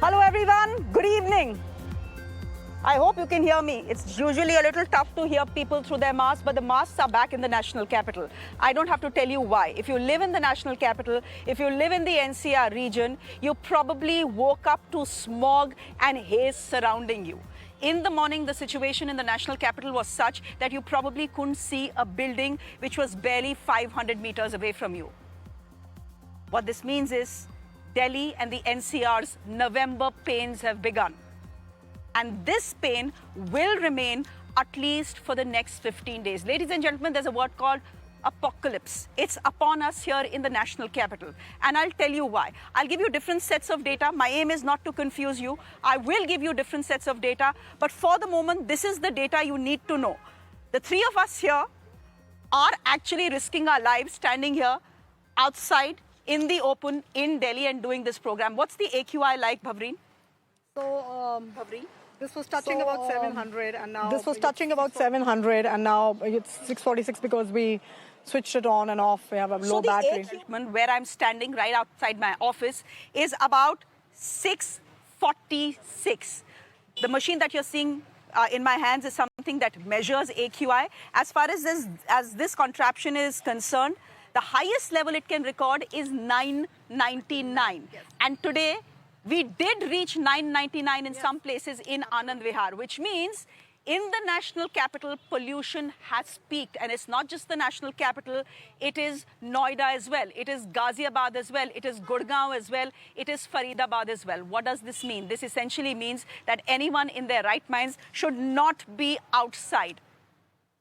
Hello everyone, good evening. I hope you can hear me. It's usually a little tough to hear people through their masks, but the masks are back in the national capital. I don't have to tell you why. If you live in the national capital, if you live in the NCR region, you probably woke up to smog and haze surrounding you. In the morning, the situation in the national capital was such that you probably couldn't see a building which was barely 500 meters away from you. What this means is Delhi and the NCR's November pains have begun. And this pain will remain at least for the next 15 days. Ladies and gentlemen, there's a word called apocalypse. It's upon us here in the national capital. And I'll tell you why. I'll give you different sets of data. My aim is not to confuse you. I will give you different sets of data. But for the moment, this is the data you need to know. The three of us here are actually risking our lives standing here outside in the open in Delhi and doing this program. What's the AQI like, Bhavreen? So, this was touching about 700 and now... This was touching about 700 and now it's 646 because we switched it on and off. We have a low battery. So the AQI where I'm standing right outside my office is about 646. The machine that you're seeing in my hands is something that measures AQI. As far as this contraption is concerned, the highest level it can record is 999. Yes. And today, we did reach 999 in some places in Anand Vihar, which means in the national capital, pollution has peaked. And it's not just the national capital, it is Noida as well. It is Ghaziabad as well. It is Gurgaon as well. It is Faridabad as well. What does this mean? This essentially means that anyone in their right minds should not be outside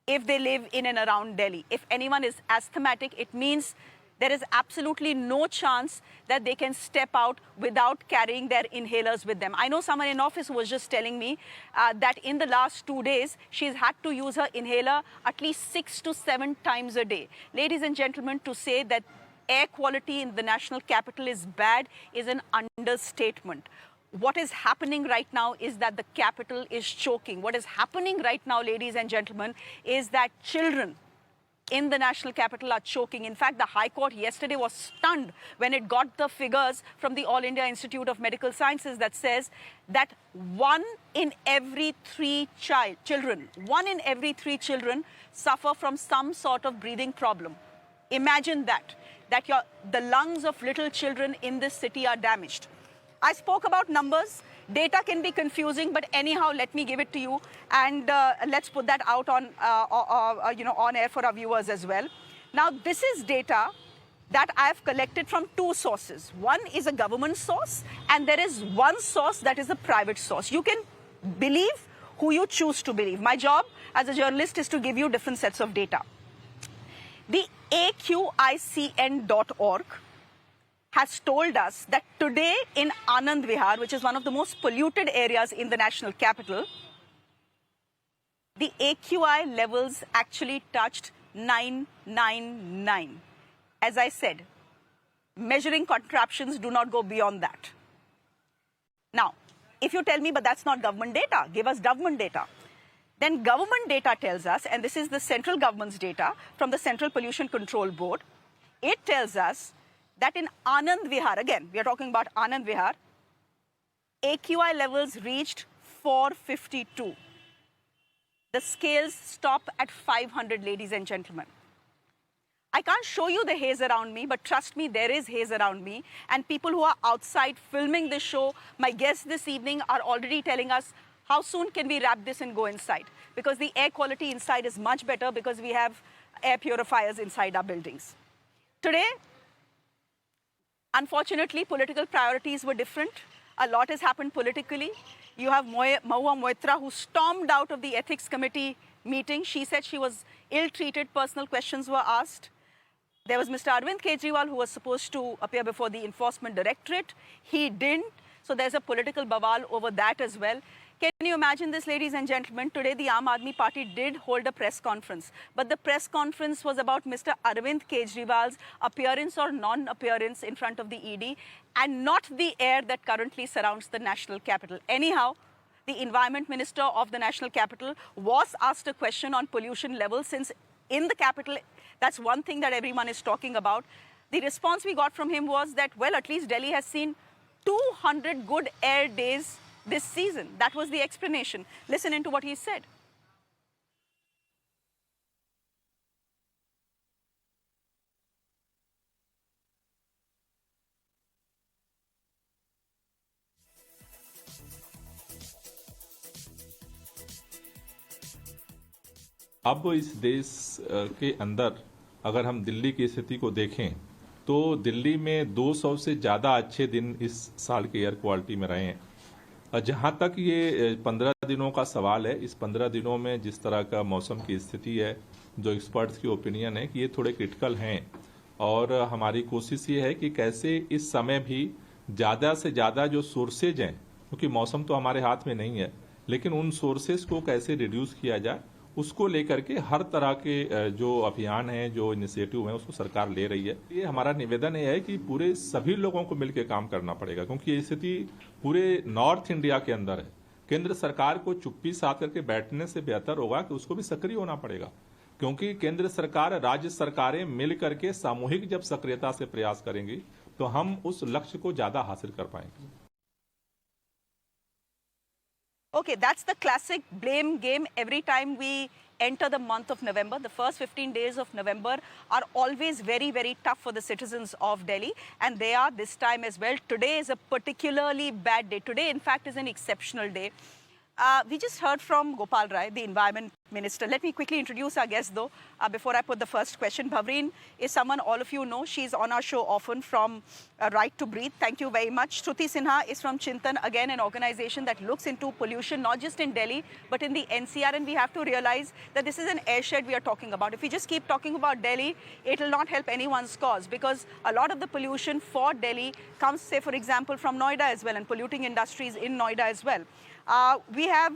if they live in and around Delhi. If anyone is asthmatic, it means there is absolutely no chance that they can step out without carrying their inhalers with them. I know someone in office was just telling me that in the last 2 days, she's had to use her inhaler at least 6 to 7 times a day. Ladies and gentlemen, to say that air quality in the national capital is bad is an understatement. What is happening right now is that the capital is choking. What is happening right now, ladies and gentlemen, is that children in the national capital are choking. In fact, the High Court yesterday was stunned when it got the figures from the All India Institute of Medical Sciences that says that 1 in every 3 children suffer from some sort of breathing problem. Imagine that the lungs of little children in this city are damaged. I spoke about numbers. Data can be confusing, but anyhow, let me give it to you, and let's put that out on, on air for our viewers as well. Now, this is data that I have collected from 2 sources. One is a government source, and there is one source that is a private source. You can believe who you choose to believe. My job as a journalist is to give you different sets of data. The AQICN.org has told us that today in Anand Vihar, which is one of the most polluted areas in the national capital, the AQI levels actually touched 999. As I said, measuring contraptions do not go beyond that. Now, if you tell me, but that's not government data, give us government data. Then government data tells us, and this is the central government's data from the Central Pollution Control Board, it tells us that in Anand Vihar, again, we are talking about Anand Vihar, AQI levels reached 452. The scales stop at 500, ladies and gentlemen. I can't show you the haze around me, but trust me, there is haze around me. And people who are outside filming this show, my guests this evening are already telling us, how soon can we wrap this and go inside? Because the air quality inside is much better because we have air purifiers inside our buildings. Today, unfortunately, political priorities were different. A lot has happened politically. You have Mahua Moitra, who stormed out of the ethics committee meeting. She said she was ill-treated. Personal questions were asked. There was Mr. Arvind Kejriwal, who was supposed to appear before the enforcement directorate. He didn't. So there's a political bawal over that as well. Can you imagine this, ladies and gentlemen? Today, the Aam Aadmi Party did hold a press conference. But the press conference was about Mr. Arvind Kejriwal's appearance or non-appearance in front of the ED and not the air that currently surrounds the national capital. Anyhow, the Environment Minister of the national capital was asked a question on pollution levels, since in the capital, that's one thing that everyone is talking about. The response we got from him was that, well, at least Delhi has seen 200 good air days this season. That was the explanation. Listen into what he said. अब इस देश के अंदर अगर हम दिल्ली की स्थिति को देखें तो दिल्ली में 200 से ज़्यादा अच्छे दिन इस साल के एयर क्वालिटी में रहे हैं। और जहाँ तक ये 15 दिनों का सवाल है, इस 15 दिनों में जिस तरह का मौसम की स्थिति है, जो एक्सपर्ट्स की ओपिनियन है कि ये थोड़े क्रिटिकल हैं और हमारी कोशिश ये है कि कैसे इस समय भी ज़्यादा से ज़्यादा जो सोर्सेज हैं, क्योंकि मौसम तो हमारे हाथ में नहीं है, लेकिन उन सोर्सेज को कैसे रिड्यूस किया जाए उसको लेकर के हर तरह के जो अभियान हैं, जो इनिशिएटिव हैं, उसको सरकार ले रही है। ये हमारा निवेदन है कि पूरे सभी लोगों को मिलकर काम करना पड़ेगा, क्योंकि ये स्थिति पूरे नॉर्थ इंडिया के अंदर है। केंद्र सरकार को चुप्पी साध करके बैठने से बेहतर होगा कि उसको भी सक्रिय होना पड़ेगा, क्योंकि केंद्र सरकार, राज्य सरकारें मिल करके सामूहिक जब सक्रियता से प्रयास करेंगी तो हम उस लक्ष्य को ज्यादा हासिल कर पाएंगे। Okay, that's the classic blame game. Every time we enter the month of November, the first 15 days of November are always very, very tough for the citizens of Delhi, and they are this time as well. Today is a particularly bad day. Today, in fact, is an exceptional day. We just heard from Gopal Rai, the Environment Minister. Let me quickly introduce our guest, though, before I put the first question. Bhavreen is someone all of you know. She's on our show often from Right to Breathe. Thank you very much. Shruti Sinha is from Chintan, again, an organization that looks into pollution, not just in Delhi, but in the NCR. And we have to realize that this is an airshed we are talking about. If we just keep talking about Delhi, it will not help anyone's cause, because a lot of the pollution for Delhi comes, say, for example, from Noida as well, and polluting industries in Noida as well. We have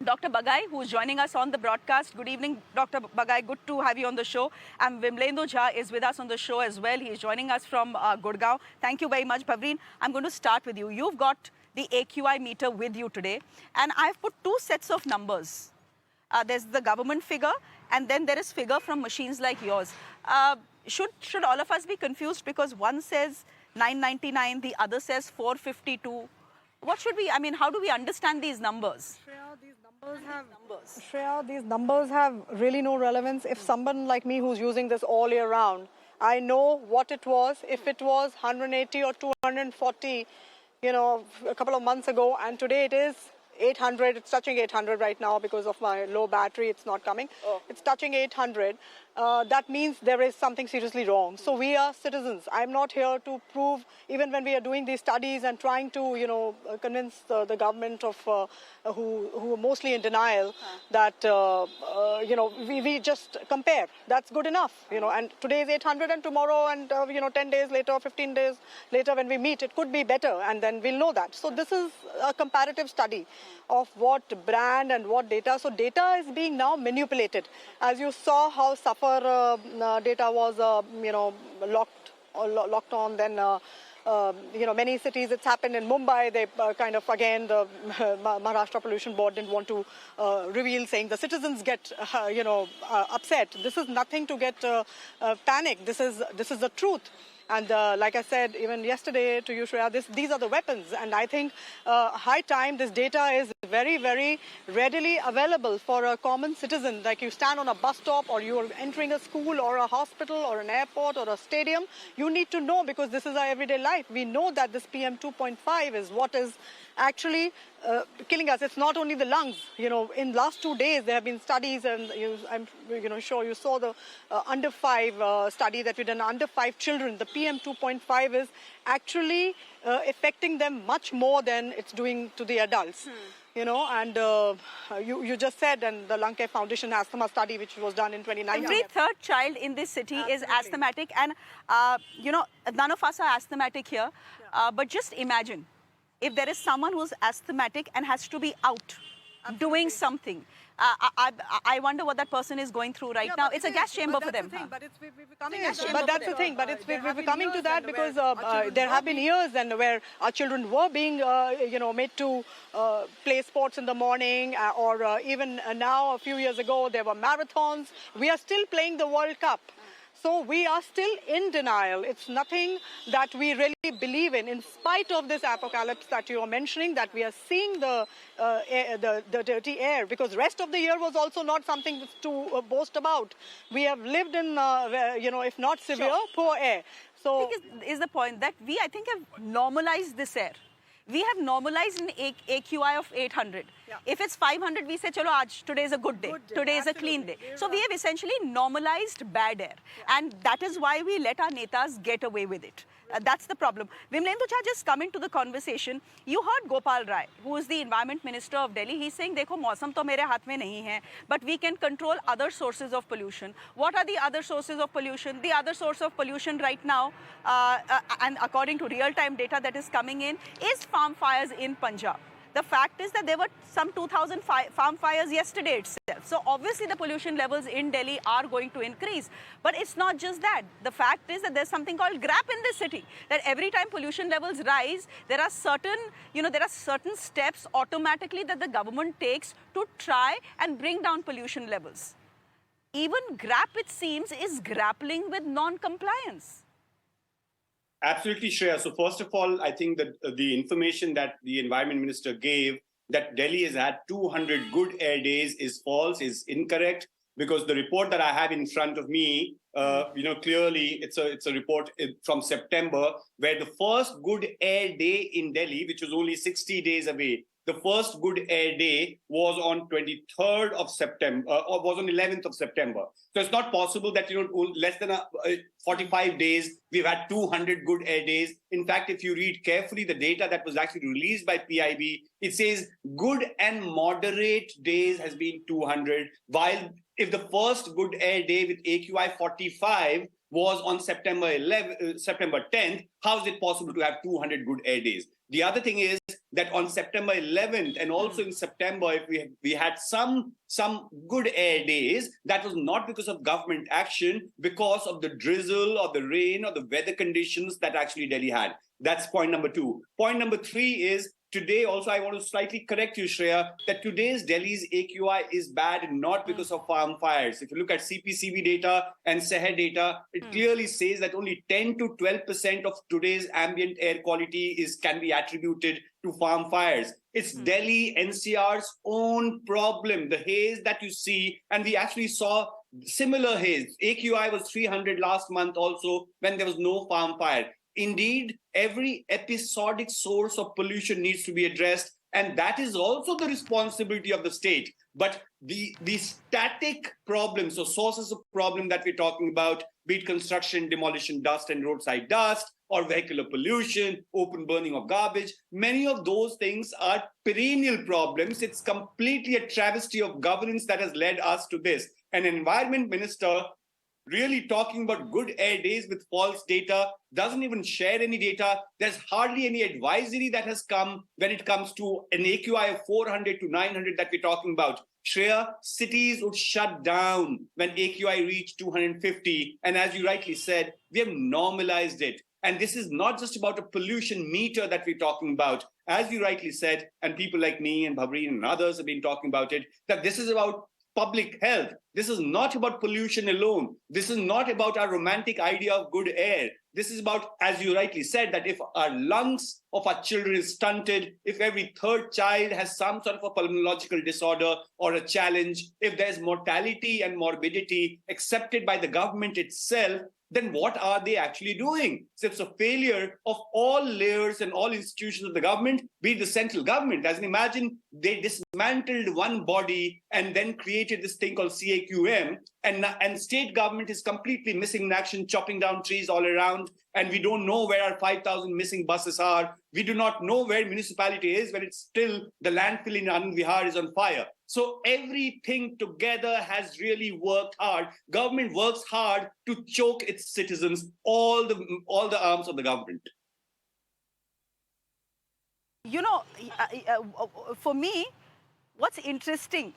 Dr. Bagai, who is joining us on the broadcast. Good evening, Dr. Bagai. Good to have you on the show. And Vimlendu Jha is with us on the show as well. He is joining us from Gurgaon. Thank you very much, Bhavreen. I'm going to start with you. You've got the AQI meter with you today, and I've put two sets of numbers. There's the government figure, and then there is figure from machines like yours. Should all of us be confused because one says 999, the other says 452? What should we, I mean, how do we understand these numbers? Shreya, these numbers have really no relevance. If someone like me who's using this all year round, I know what it was. If it was 180 or 240, you know, a couple of months ago, and today it is 800. It's touching 800 right now because of my low battery. It's not coming. Oh. It's touching 800. That means there is something seriously wrong. So we are citizens. I'm not here to prove, even when we are doing these studies and trying to, you know, convince the government of who are mostly in denial that, you know, we just compare. That's good enough, you know, and today is 800 and tomorrow and, you know, 10 days later, 15 days later when we meet, it could be better, and then we'll know that. So this is a comparative study of what brand and what data. So data is being now manipulated. As you saw how Suffer data was, you know, locked on, then you know, many cities, it's happened in Mumbai. They kind of, again, the Maharashtra Pollution Board didn't want to reveal, saying the citizens get, you know, upset. This is nothing to get panicked. This is the truth. And like I said, even yesterday to you, Shreya, these are the weapons. And I think high time this data is very, very readily available for a common citizen. Like you stand on a bus stop, or you are entering a school or a hospital or an airport or a stadium, you need to know, because this is our everyday life. We know that this PM 2.5 is what is actually killing us. It's not only the lungs. You know, in last 2 days there have been studies, and I'm sure you saw the under 5 study that we done under 5 children. The PM 2.5 is actually affecting them much more than it's doing to the adults. You know, and you just said, and the Lung Care Foundation asthma study, which was done in 2019. Every third child in this city is asthmatic, and you know, none of us are asthmatic here. But just imagine if there is someone who's asthmatic and has to be out doing something. I wonder what that person is going through right now. It's a gas chamber for them. But that's the thing. But we're coming to that because there have been years and where our children were being, you know, made to play sports in the morning, or even now, a few years ago, there were marathons. We are still playing the World Cup. So we are still in denial. It's nothing that we really believe in spite of this apocalypse that you are mentioning, that we are seeing the dirty air, because rest of the year was also not something to boast about. We have lived in, if not severe, poor air. So Is the point that we, I think, have normalized this air. We have normalized an AQI of 800. Yeah. If it's 500, we say, chalo, today is a good day. Today is a clean day. So we have essentially normalized bad air. Yeah. And that is why we let our netas get away with it. That's the problem. Vimlendu Jha, just coming to the conversation, you heard Gopal Rai, who is the environment minister of Delhi. He's saying, dekho, mausam to mere haath mein nahi hai, but we can control other sources of pollution. What are the other sources of pollution? The other source of pollution right now, and according to real-time data that is coming in, is farm fires in Punjab. The fact is that there were some 2,000 farm fires yesterday itself. So obviously the pollution levels in Delhi are going to increase. But it's not just that. The fact is that there's something called GRAP in this city. That every time pollution levels rise, there are certain steps automatically that the government takes to try and bring down pollution levels. Even GRAP, it seems, is grappling with non-compliance. Absolutely, Shreya. So first of all, I think that the information that the environment minister gave, that Delhi has had 200 good air days, is false, is incorrect, because the report that I have in front of me, clearly it's a report from September, where the first good air day in Delhi, which was only 60 days away, the first good air day was on 23rd of September, or was on 11th of September. So it's not possible that, less than 45 days, we've had 200 good air days. In fact, if you read carefully the data that was actually released by PIB, it says good and moderate days has been 200, while if the first good air day with AQI 45 was on September 10th, how is it possible to have 200 good air days? The other thing is that on September 11th and also in September, if we had some good air days, that was not because of government action, because of the drizzle or the rain or the weather conditions that actually Delhi had. That's point number two. Point number three is, today also I want to slightly correct you, Shreya, that today's Delhi's AQI is bad not because of farm fires. If you look at CPCB data and Seher data, it clearly says that only 10 to 12% of today's ambient air quality can be attributed to farm fires. It's Delhi-NCR's own problem, the haze that you see, and we actually saw similar haze. AQI was 300 last month also when there was no farm fire. Indeed, every episodic source of pollution needs to be addressed, and that is also the responsibility of the state. But the static problems, or sources of problem that we're talking about, be it construction, demolition, dust and roadside dust, or vehicular pollution, open burning of garbage, many of those things are perennial problems. It's completely a travesty of governance that has led us to this. An environment minister really talking about good air days with false data, doesn't even share any data. There's hardly any advisory that has come when it comes to an AQI of 400 to 900 that we're talking about. Shreya, cities would shut down when AQI reached 250. And as you rightly said, we have normalized it. And this is not just about a pollution meter that we're talking about. As you rightly said, and people like me and Bhabreen and others have been talking about it, that this is about public health. This is not about pollution alone. This is not about our romantic idea of good air. This is about, as you rightly said, that if our lungs of our children is stunted, if every third child has some sort of a pulmonological disorder or a challenge, if there's mortality and morbidity accepted by the government itself, then what are they actually doing? So it's a failure of all layers and all institutions of the government, be it the central government. As in, imagine they dismantled one body and then created this thing called CAQM, and state government is completely missing in action, chopping down trees all around, and we don't know where our 5,000 missing buses are. We do not know where municipality is when it's still the landfill in Anand Vihar is on fire. So everything together has really worked hard. Government works hard to choke its citizens, all the arms of the government. You know, for me, what's interesting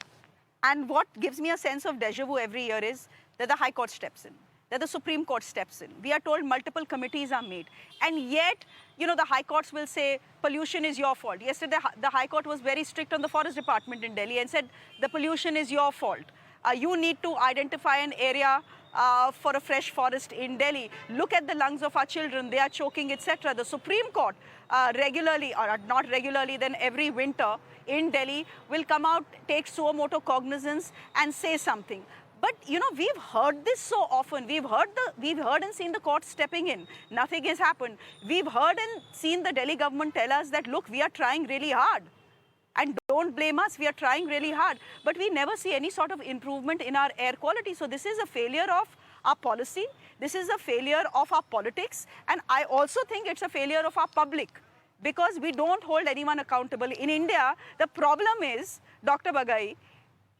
and what gives me a sense of deja vu every year is that the High Court steps in, that the Supreme Court steps in. We are told multiple committees are made. And yet, the High Courts will say pollution is your fault. Yesterday, the High Court was very strict on the Forest Department in Delhi and said the pollution is your fault. You need to identify an area for a fresh forest in Delhi. Look at the lungs of our children. They are choking, etc. The Supreme Court regularly, or not regularly, then every winter in Delhi will come out, take suo moto cognizance and say something. But you know, we've heard this so often. We've heard and seen the court stepping in. Nothing has happened. We've heard and seen the Delhi government tell us that, look, we are trying really hard. And don't blame us, we are trying really hard. But we never see any sort of improvement in our air quality. So this is a failure of our policy. This is a failure of our politics. And I also think it's a failure of our public, because we don't hold anyone accountable. In India, the problem is, Dr. Bagai,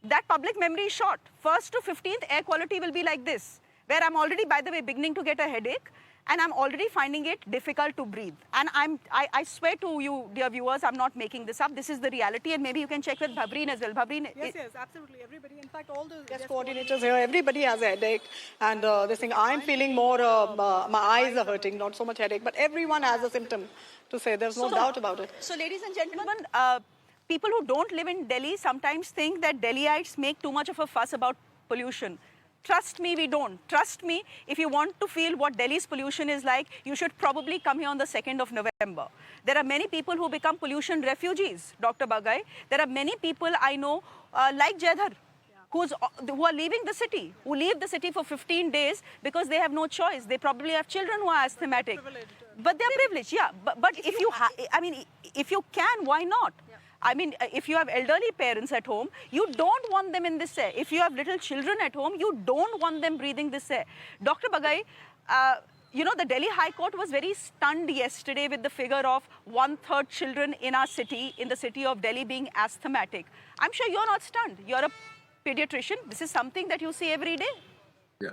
that public memory is short. 1st to 15th, air quality will be like this, where I'm already, by the way, beginning to get a headache, and I'm already finding it difficult to breathe. And I swear to you, dear viewers, I'm not making this up. This is the reality, and maybe you can check with Bhabreen as well. Bhabreen, yes, absolutely. Everybody, in fact, all the guest coordinators here, everybody has a headache. And this thing, I'm feeling more, my eyes are hurting, not so much headache, but everyone has a symptom to say. There's no doubt about it. So, ladies and gentlemen, people who don't live in Delhi sometimes think that Delhiites make too much of a fuss about pollution. Trust me, we don't. Trust me, if you want to feel what Delhi's pollution is like, you should probably come here on the 2nd of November. There are many people who become pollution refugees, Dr. Bagai. There are many people I know, like Jaidhar, who are leaving the city, who leave the city for 15 days because they have no choice. They probably have children who are asthmatic. But they're privileged, yeah. But if you, if you can, why not? I mean, if you have elderly parents at home, you don't want them in this air. If you have little children at home, you don't want them breathing this air. Dr. Bagai, you know, the Delhi High Court was very stunned yesterday with the figure of 1/3 children in our city, in the city of Delhi, being asthmatic. I'm sure you're not stunned. You're a pediatrician. This is something that you see every day. Yeah.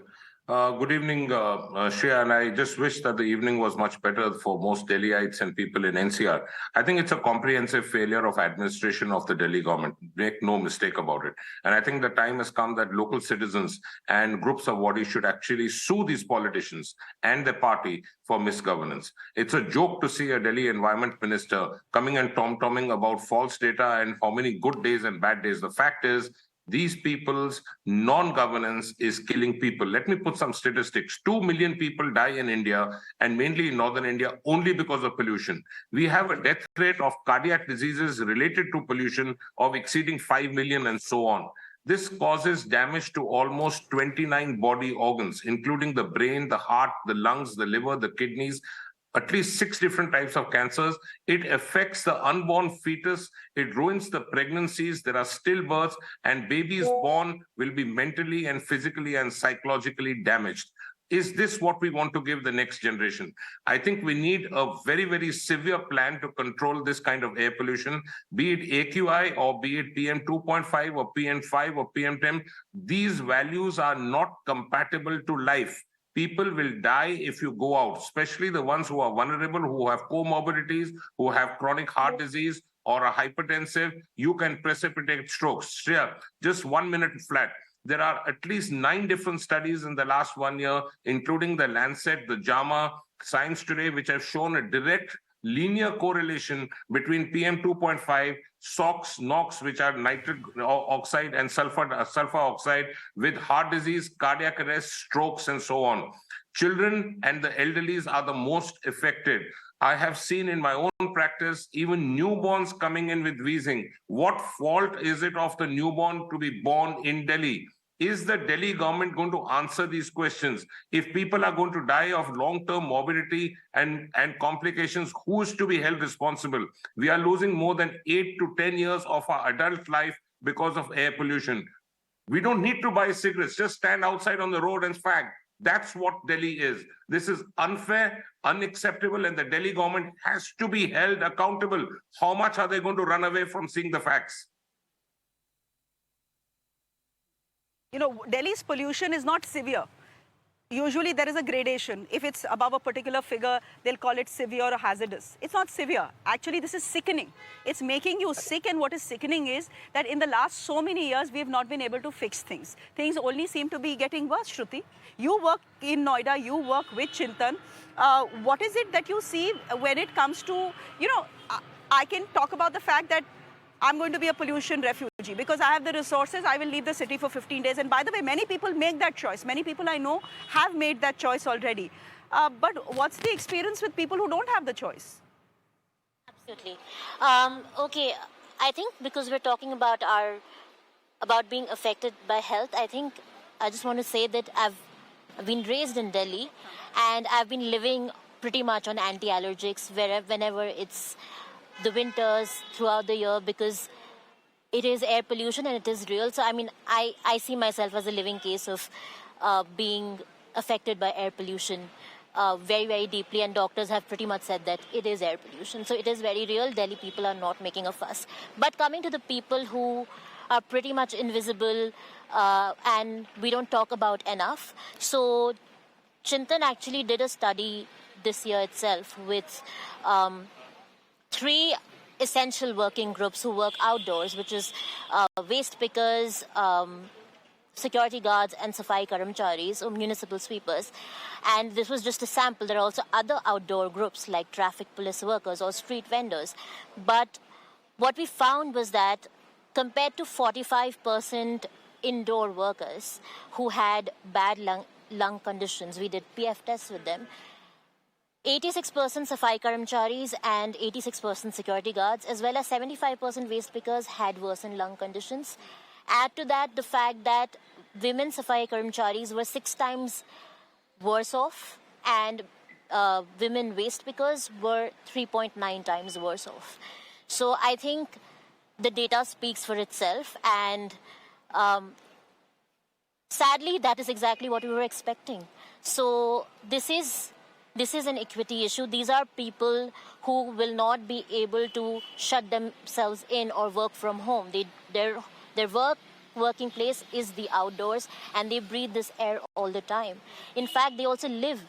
Good evening, Shreya, and I just wish that the evening was much better for most Delhiites and people in NCR. I think it's a comprehensive failure of administration of the Delhi government. Make no mistake about it. And I think the time has come that local citizens and groups of bodies should actually sue these politicians and their party for misgovernance. It's a joke to see a Delhi environment minister coming and tom-tomming about false data and how many good days and bad days. The fact is, these people's non-governance is killing people. Let me put some statistics. 2 million people die in India, and mainly in northern India, only because of pollution. We have a death rate of cardiac diseases related to pollution of exceeding 5 million and so on. This causes damage to almost 29 body organs, including the brain, the heart, the lungs, the liver, the kidneys, at least 6 different types of cancers. It affects the unborn fetus. It ruins the pregnancies. There are stillbirths, and babies born will be mentally and physically and psychologically damaged. Is this what we want to give the next generation? I think we need a very, very severe plan to control this kind of air pollution, be it AQI or be it PM 2.5 or PM5 or PM10. These values are not compatible to life. People will die if you go out, especially the ones who are vulnerable, who have comorbidities, who have chronic heart disease or are hypertensive. You can precipitate strokes. Shreya, just 1 minute flat. There are at least 9 different studies in the last 1 year, including the Lancet, the JAMA, Science Today, which have shown a direct linear correlation between PM 2.5, SOx, NOx, which are nitric oxide and sulfur oxide, with heart disease, cardiac arrest, strokes, and so on. Children and the elderlies are the most affected. I have seen in my own practice, even newborns coming in with wheezing. What fault is it of the newborn to be born in Delhi? Is the Delhi government going to answer these questions? If people are going to die of long-term morbidity and complications, who is to be held responsible? We are losing more than 8 to 10 years of our adult life because of air pollution. We don't need to buy cigarettes. Just stand outside on the road and fag. That's what Delhi is. This is unfair, unacceptable, and the Delhi government has to be held accountable. How much are they going to run away from seeing the facts? You know, Delhi's pollution is not severe. Usually there is a gradation. If it's above a particular figure, they'll call it severe or hazardous. It's not severe. Actually, this is sickening. It's making you sick, and what is sickening is that in the last so many years, we have not been able to fix things. Things only seem to be getting worse, Shruti. You work in Noida, you work with Chintan. What is it that you see when it comes to, you know, I can talk about the fact that I'm going to be a pollution refugee because I have the resources, I will leave the city for 15 days. And by the way, many people make that choice. Many people I know have made that choice already. But what's the experience with people who don't have the choice? Absolutely. Okay, I think because we're talking about being affected by health, I think I just want to say that I've been raised in Delhi, and I've been living pretty much on anti-allergics whenever it's the winters throughout the year, because it is air pollution and it is real. So I mean, I see myself as a living case of being affected by air pollution very, very deeply, and doctors have pretty much said that it is air pollution. So it is very real. Delhi people are not making a fuss. But coming to the people who are pretty much invisible and we don't talk about enough. So Chintan actually did a study this year itself with 3 essential working groups who work outdoors, which is waste pickers, security guards and safai karamcharis or municipal sweepers. And this was just a sample. There are also other outdoor groups like traffic police workers or street vendors. But what we found was that compared to 45% indoor workers who had bad lung conditions, we did PF tests with them, 86% safai karamcharis and 86% security guards, as well as 75% waste pickers had worsened lung conditions. Add to that the fact that women safai karamcharis were 6 times worse off, and women waste pickers were 3.9 times worse off. So I think the data speaks for itself, and sadly, that is exactly what we were expecting. So this is an equity issue. These are people who will not be able to shut themselves in or work from home. Their working place is the outdoors, and they breathe this air all the time. In fact, they also live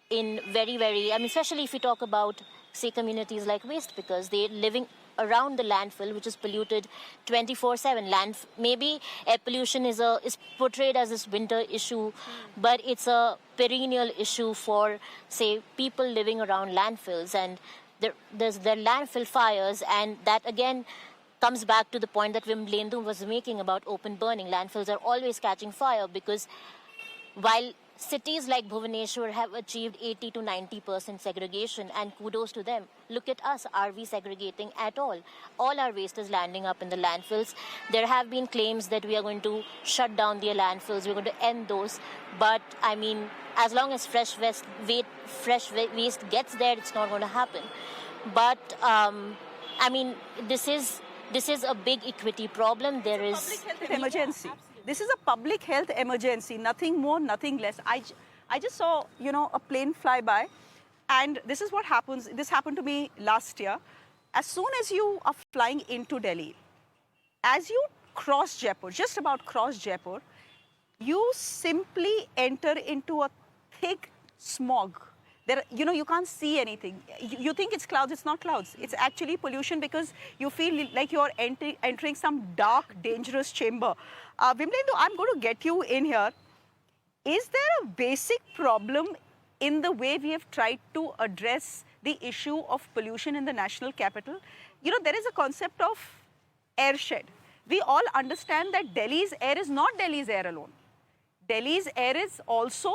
in very, very, I mean, especially if we talk about, say, communities like waste pickers, they're living around the landfill, which is polluted 24/7. Maybe air pollution is portrayed as this winter issue, but it's a perennial issue for, say, people living around landfills, and there's landfill fires, and that again comes back to the point that Vimlendu was making about open burning. Landfills are always catching fire because while cities like Bhubaneswar have achieved 80 to 90% segregation, and kudos to them. Look at us. Are we segregating at all? All our waste is landing up in the landfills. There have been claims that we are going to shut down the landfills. We're going to end those. But, I mean, as long as fresh waste gets there, it's not going to happen. But, I mean, this is a big equity problem. There is Public health emergency. This is a public health emergency, nothing more, nothing less. I just saw, a plane fly by, and this is what happens. This happened to me last year. As soon as you are flying into Delhi, as you cross Jaipur, just about cross Jaipur, you simply enter into a thick smog. You can't see anything. You think it's clouds, it's not clouds. It's actually pollution because you feel like you're entering some dark, dangerous chamber. Vimlendu, I'm going to get you in here. Is there a basic problem in the way we have tried to address the issue of pollution in the national capital? There is a concept of airshed. We all understand that Delhi's air is not Delhi's air alone. Delhi's air is also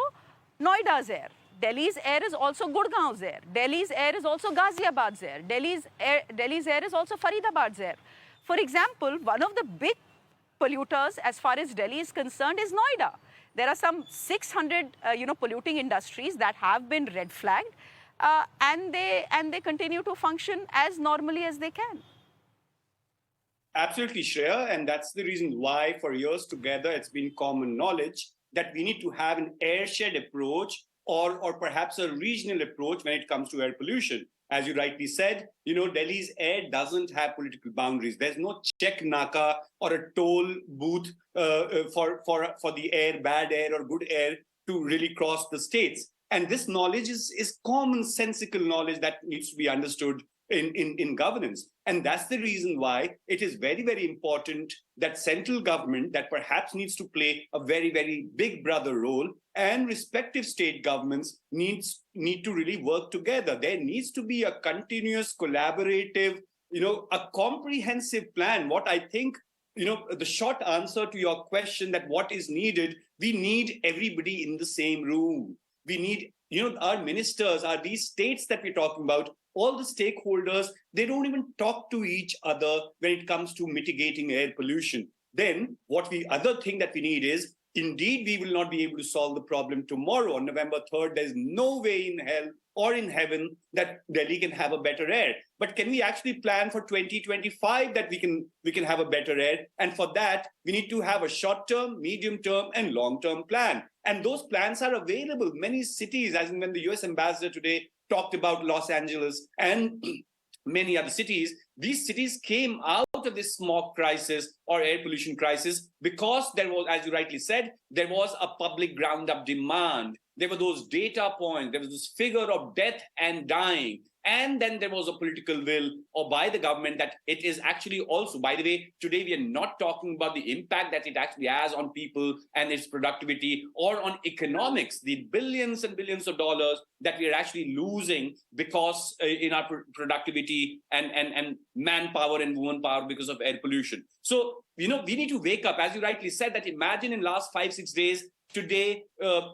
Noida's air. Delhi's air is also Gurgaon's air. Delhi's air is also Ghaziabad's air. Delhi's air is also Faridabad's air. For example, one of the big polluters as far as Delhi is concerned is Noida. There are some 600 polluting industries that have been red flagged, and they continue to function as normally as they can. Absolutely, Shreya, and that's the reason why for years together it's been common knowledge that we need to have an airshed approach or perhaps a regional approach when it comes to air pollution. As you rightly said, Delhi's air doesn't have political boundaries. There's no check naka or a toll booth for the air, bad air or good air to really cross the states. And this knowledge is commonsensical knowledge that needs to be understood in governance. And that's the reason why it is very, very important that central government that perhaps needs to play a very, very big brother role, and respective state governments need to really work together. There needs to be a continuous collaborative a comprehensive plan. What I think, the short answer to your question that what is needed, we need everybody in the same room. We need, our ministers, are these states that we're talking about, all the stakeholders, they don't even talk to each other when it comes to mitigating air pollution. Then other thing that we need is, indeed, we will not be able to solve the problem tomorrow on November 3rd. There's no way in hell or in heaven that Delhi can have a better air. But can we actually plan for 2025 that we can have a better air? And for that, we need to have a short-term, medium-term, and long-term plan. And those plans are available. Many cities, as in when the US ambassador today talked about Los Angeles and many other cities, these cities came out of this smog crisis or air pollution crisis because there was, as you rightly said, there was a public ground up demand. There were those data points, there was this figure of death and dying. And then there was a political will or by the government that it is actually also, by the way, today we are not talking about the impact that it actually has on people and its productivity or on economics, the billions and billions of dollars that we are actually losing because in our productivity and manpower and woman power because of air pollution. So, we need to wake up, as you rightly said, that imagine in last 5-6 days, today,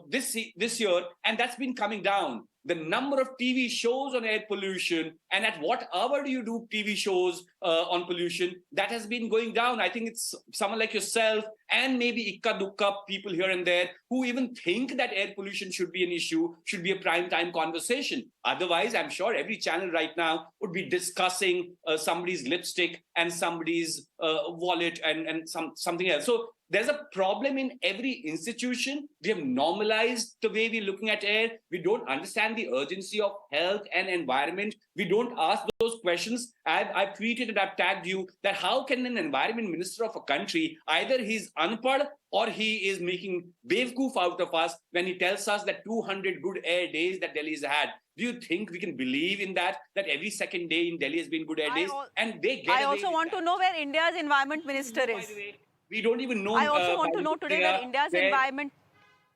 this year, and that's been coming down. The number of TV shows on air pollution, and at what hour do you do TV shows on pollution, that has been going down. I think it's someone like yourself and maybe ikka dukka people here and there who even think that air pollution should be an issue, should be a prime time conversation. Otherwise, I'm sure every channel right now would be discussing somebody's lipstick and somebody's wallet and something else. So there's a problem in every institution. We have normalized the way we're looking at air. We don't understand the urgency of health and environment. We don't ask those questions. I've tweeted and I've tagged you that how can an environment minister of a country, either he's unpad or he is making bewkoof out of us when he tells us that 200 good air days that Delhi has had. Do you think we can believe in that every second day in Delhi has been good air days? And they get I also want to know where India's environment minister is. By the way, we don't even know. I also want to know today where India's environment.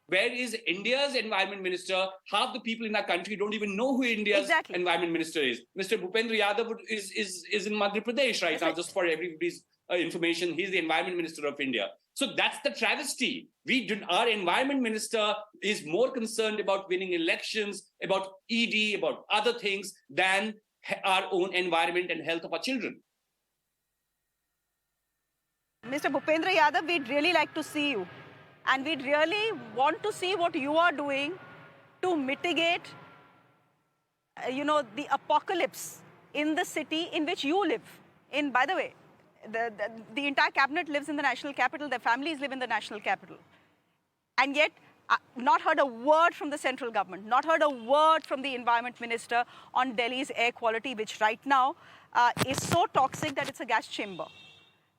Where is India's environment minister? Half the people in our country don't even know who India's environment minister is. Mr. Bhupendra Yadav is in Madhya Pradesh right now, just for everybody's information. He's the environment minister of India. So that's the travesty. Our environment minister is more concerned about winning elections, about ED, about other things than our own environment and health of our children. Mr. Bhupendra Yadav, we'd really like to see you. And we'd really want to see what you are doing to mitigate, the apocalypse in the city in which you live. By the way, the entire cabinet lives in the national capital. Their families live in the national capital. And yet, not heard a word from the central government, not heard a word from the environment minister on Delhi's air quality, which right now is so toxic that it's a gas chamber.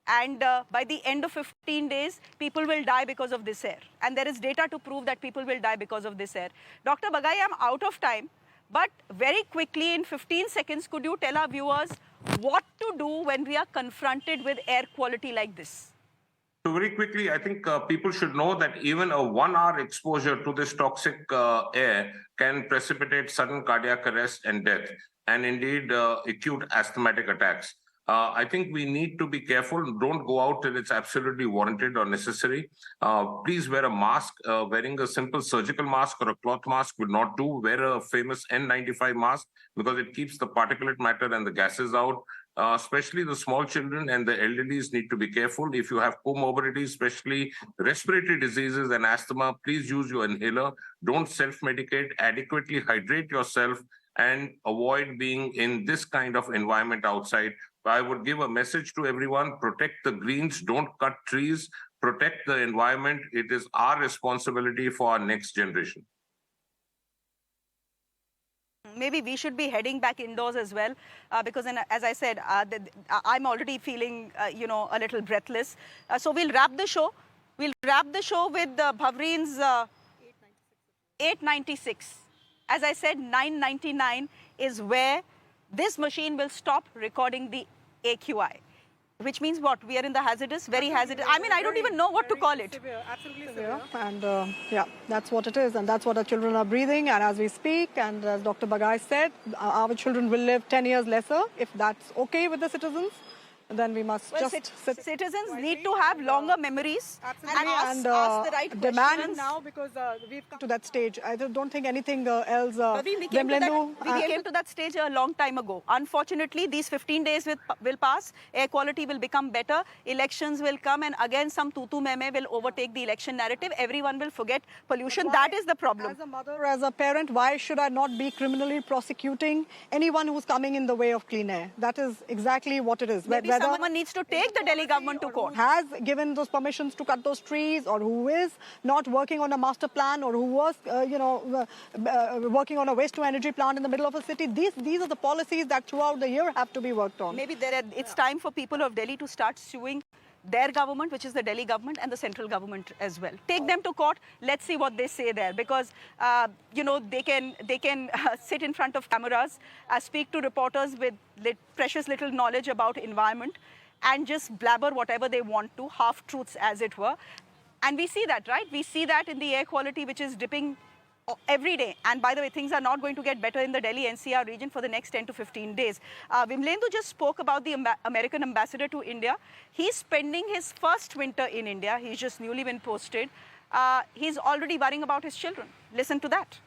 And by the end of 15 days, people will die because of this air. And there is data to prove that people will die because of this air. Dr. Bagai, I'm out of time. But very quickly, in 15 seconds, could you tell our viewers what to do when we are confronted with air quality like this? So very quickly, I think people should know that even a 1-hour exposure to this toxic air can precipitate sudden cardiac arrest and death, and indeed acute asthmatic attacks. I think we need to be careful. Don't go out till it's absolutely warranted or necessary. Please wear a mask. Wearing a simple surgical mask or a cloth mask will not do. Wear a famous N95 mask because it keeps the particulate matter and the gases out. Especially the small children and the elderlies need to be careful. If you have comorbidities, especially respiratory diseases and asthma, please use your inhaler. Don't self-medicate. Adequately hydrate yourself and avoid being in this kind of environment outside. I would give a message to everyone: protect the greens, don't cut trees, protect the environment. It is our responsibility for our next generation. Maybe we should be heading back indoors as well, because as I said, I'm already feeling, a little breathless. So we'll wrap the show. We'll wrap the show with Bhavreen's 896. As I said, 999 is where this machine will stop recording the AQI. Which means what? We are in the hazardous, very hazardous. I mean, I don't even know what to call it. Severe, absolutely severe. And yeah, that's what it is. And that's what our children are breathing. And as we speak, and as Dr. Bagai said, our children will live 10 years lesser. If that's okay with the citizens, then we must citizens need to have longer memories and ask the right demand questions. Now, because we've come to that stage. I don't think anything else. We came to that stage a long time ago. Unfortunately, these 15 days will pass. Air quality will become better. Elections will come, and again some tutu meme will overtake the election narrative. Everyone will forget pollution. That is the problem. As a mother, as a parent, why should I not be criminally prosecuting anyone who's coming in the way of clean air? That is exactly what it is. Maybe someone needs to take the Delhi government to court. Has given those permissions to cut those trees, or who is not working on a master plan, or who was, working on a waste-to-energy plant in the middle of a city. These are the policies that throughout the year have to be worked on. Maybe it's time for people of Delhi to start suing their government, which is the Delhi government, and the central government as well. Take them to court. Let's see what they say there, because they can sit in front of cameras, speak to reporters with precious little knowledge about environment, and just blabber whatever they want to, half truths as it were. And we see that, right? We see that in the air quality, which is dipping every day. And by the way, things are not going to get better in the Delhi-NCR region for the next 10 to 15 days. Vimlendu just spoke about the American ambassador to India. He's spending his first winter in India. He's just newly been posted. He's already worrying about his children. Listen to that.